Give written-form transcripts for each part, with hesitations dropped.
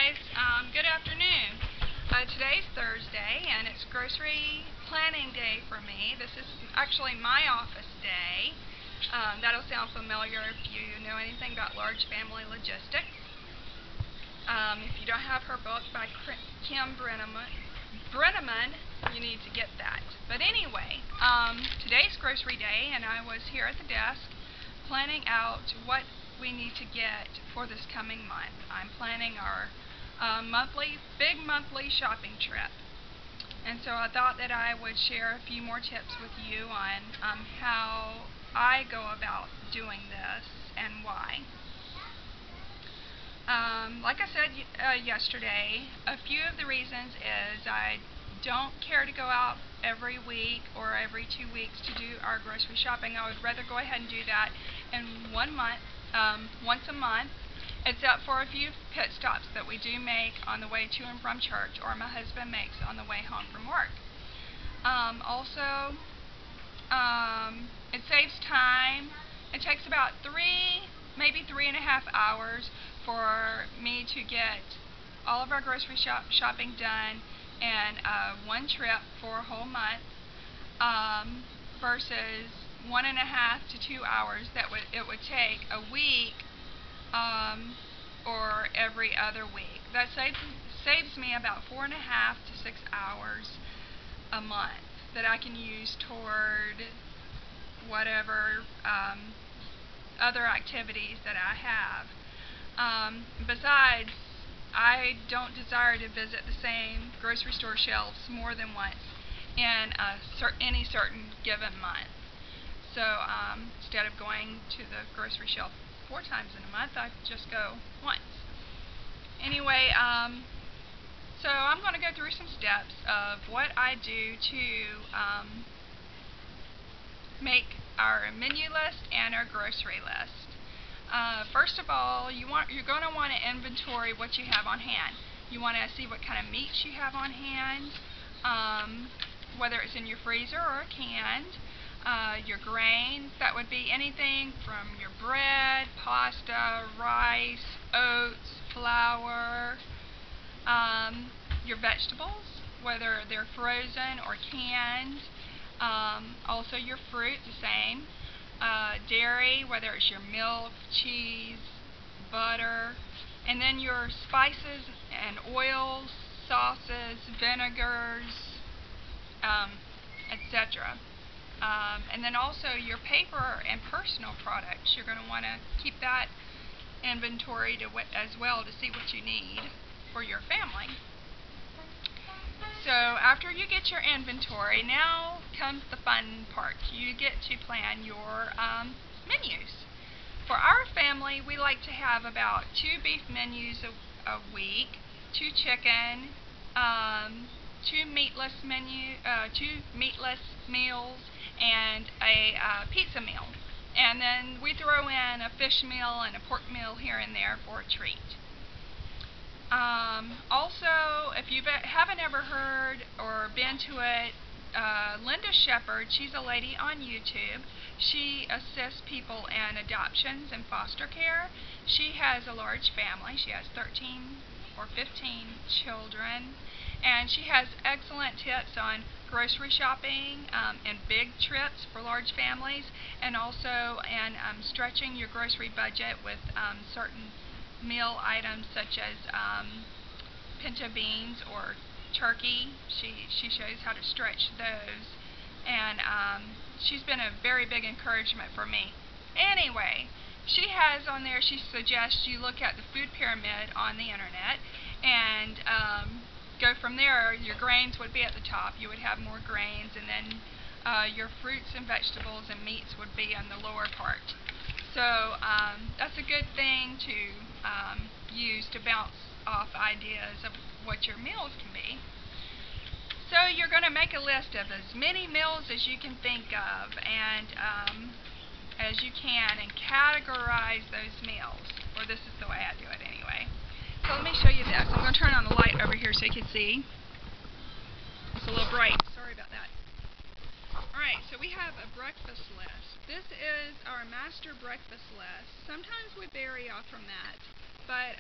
guys. Good afternoon. Today's Thursday, and it's grocery planning day for me. This is actually my office day. That'll sound familiar if you know anything about Large Family Logistics. If you don't have her book by Kim Brenneman, you need to get that. But anyway, today's grocery day, and I was here at the desk planning out what we need to get for this coming month. I'm planning our big monthly shopping trip. And so I thought that I would share a few more tips with you on how I go about doing this and why. Like I said yesterday, a few of the reasons is I don't care to go out every week or every 2 weeks to do our grocery shopping. I would rather go ahead and do that in 1 month, once a month, except for a few pit stops that we do make on the way to and from church, or my husband makes on the way home from work. Also, it saves time. It takes about maybe 3.5 hours for me to get all of our grocery shopping done in one trip for a whole month, versus 1.5 to 2 hours that it would take a week, or every other week. That saves me about 4.5 to 6 hours a month that I can use toward whatever other activities that I have. Besides, I don't desire to visit the same grocery store shelves more than once in any certain given month. So instead of going to the grocery shelf 4 times in a month, I just go once. Anyway, so I'm going to go through some steps of what I do to make our menu list and our grocery list. First of all, you're going to want to inventory what you have on hand. You want to see what kind of meats you have on hand, whether it's in your freezer or canned. Your grains, that would be anything from your bread, pasta, rice, oats, flour. Your vegetables, whether they're frozen or canned. Also your fruit, the same. Dairy, whether it's your milk, cheese, butter. And then your spices and oils, sauces, vinegars, etc. And then also your paper and personal products. You're going to want to keep that inventory as well to see what you need for your family. So after you get your inventory, now comes the fun part. You get to plan your menus. For our family, we like to have about 2 beef menus a week, 2 chicken, 2 meatless meals, and a pizza meal. And then we throw in a fish meal and a pork meal here and there for a treat. Also, if you haven't ever heard or been to it, Linda Shepherd, she's a lady on YouTube. She assists people in adoptions and foster care. She has a large family. She has 13 or 15 children. And she has excellent tips on grocery shopping and big trips for large families, and also in stretching your grocery budget with certain meal items such as pinto beans or turkey. She shows how to stretch those, and she's been a very big encouragement for me. Anyway, she has on there, she suggests you look at the food pyramid on the internet and go from there. Your grains would be at the top. You would have more grains, and then your fruits and vegetables and meats would be on the lower part. So that's a good thing to use to bounce off ideas of what your meals can be. So you're going to make a list of as many meals as you can think of, and as you can, and categorize those meals. Or this is the way I do it anyway. So let me show you this. I'm going to turn on the light over here so you can see. It's a little bright. Sorry about that. Alright, so we have a breakfast list. This is our master breakfast list. Sometimes we vary off from that, but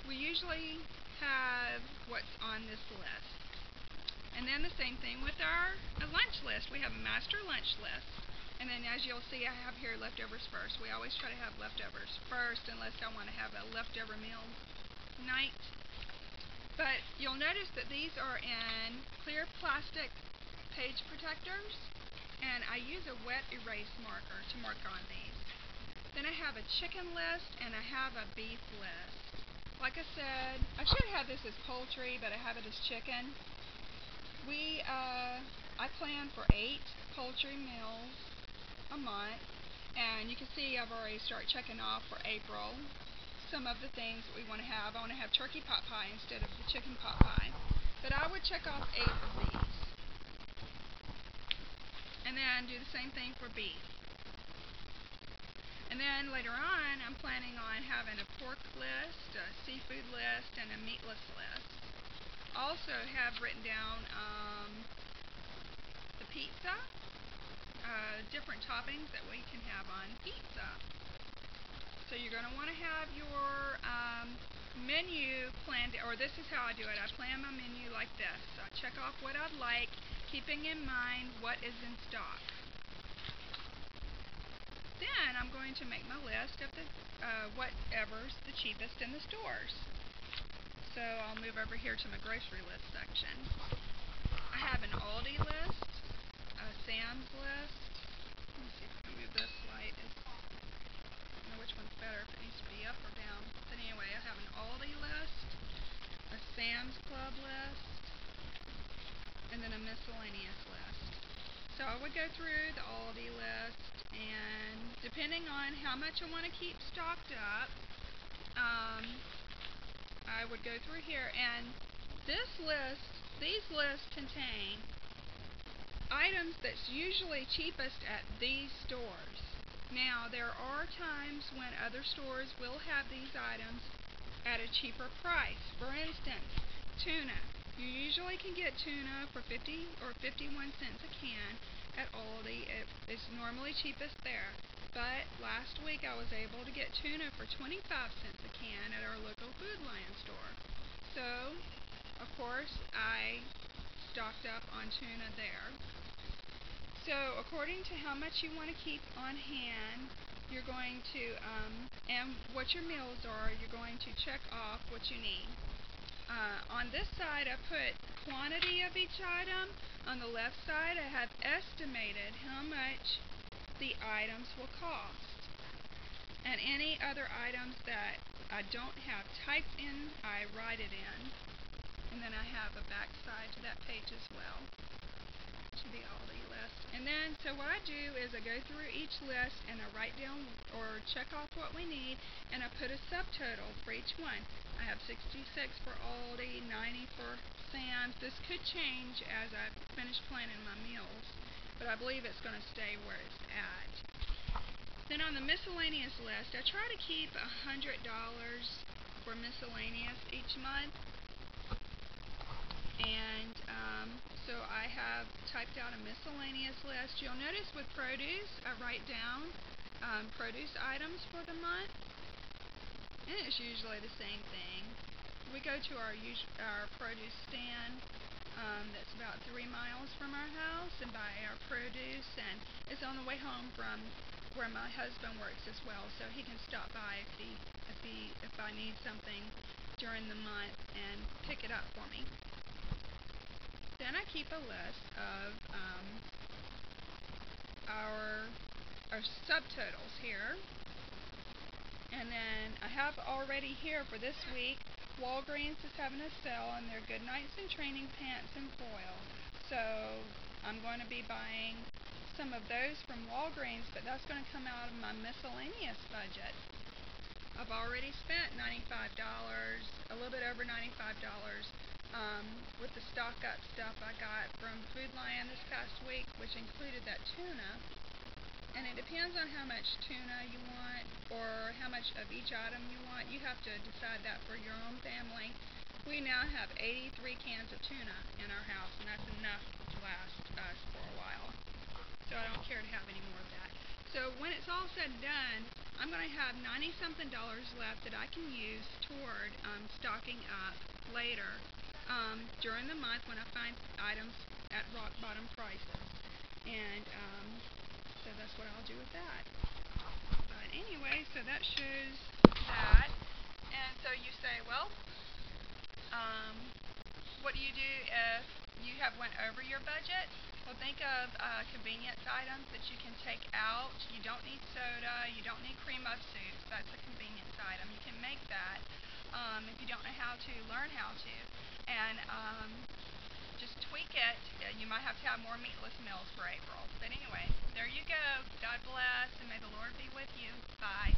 we usually have what's on this list. And then the same thing with our lunch list. We have a master lunch list. And then as you'll see, I have here leftovers first. We always try to have leftovers first unless I want to have a leftover meal night. But you'll notice that these are in clear plastic page protectors, and I use a wet erase marker to mark on these. Then I have a chicken list and I have a beef list. Like I said, I should have this as poultry, but I have it as chicken. I plan for 8 poultry meals a month, and you can see I've already started checking off for April some of the things that we want to have. I want to have turkey pot pie instead of the chicken pot pie, but I would check off 8 of these, and then do the same thing for beef. And then later on, I'm planning on having a pork list, a seafood list, and a meatless list. Also have written down the pizza, different toppings that we can have on pizza. So you're going to want to have your menu planned, or this is how I do it. I plan my menu like this. I check off what I'd like, keeping in mind what is in stock. Then I'm going to make my list of the whatever's the cheapest in the stores. So I'll move over here to my grocery list section. I have an Aldi list, a Sam's list. Let me see if I can move this light. I don't know which one's better, if it needs to be up or down. But anyway, I have an Aldi list, a Sam's Club list, and then a miscellaneous list. So I would go through the Aldi list, and depending on how much I want to keep stocked up, I would go through here, and these lists contain items that's usually cheapest at these stores. Now, there are times when other stores will have these items at a cheaper price. For instance, tuna. You usually can get tuna for 50 or 51 cents a can at Aldi. It is normally cheapest there. But last week I was able to get tuna for 25 cents a can at our local Food Lion store. So, of course, I stocked up on tuna there. So, according to how much you want to keep on hand, you're going to, and what your meals are, you're going to check off what you need. On this side, I put quantity of each item. On the left side, I have estimated how much the items will cost. And any other items that I don't have typed in, I write it in. And then I have a back side to that page as well, to the Aldi list. And then, so what I do is I go through each list and I write down or check off what we need, and I put a subtotal for each one. I have 66 for Aldi, 90 for Sam's. This could change as I finish planning my meals, but I believe it's going to stay where it's at. Then on the miscellaneous list, I try to keep $100 for miscellaneous each month. And so I have typed out a miscellaneous list. You'll notice with produce, I write down produce items for the month, and it's usually the same thing. We go to our produce stand that's about 3 miles from our house and buy our produce, and it's on the way home from where my husband works as well, so he can stop by if I need something during the month and pick it up for me. Then I keep a list of our subtotals here, and then I have already here for this week, Walgreens is having a sale on their Good Nights and Training pants and foil. So I'm going to be buying some of those from Walgreens, but that's going to come out of my miscellaneous budget. I've already spent $95, a little bit over $95, with the stock up stuff I got from Food Lion this past week, which included that tuna. And it depends on how much tuna you want or how much of each item you want. You have to decide that for your own family. We now have 83 cans of tuna in our house, and that's enough to last us for a while. So I don't care to have any more of that. So when it's all said and done, I'm going to have $90-something left that I can use toward stocking up later during the month when I find items at rock bottom prices. And so that's what I'll do with that. But anyway, so that shows that. And so you say, well, what do you do if you have went over your budget? Well, think of convenience items that you can take out. You don't need soda. You don't need cream of soups. That's a convenience item. You can make that. If you don't know how to, learn how to. And just tweak it. You might have to have more meatless meals for April. But anyway, there you go. God bless, and may the Lord be with you. Bye.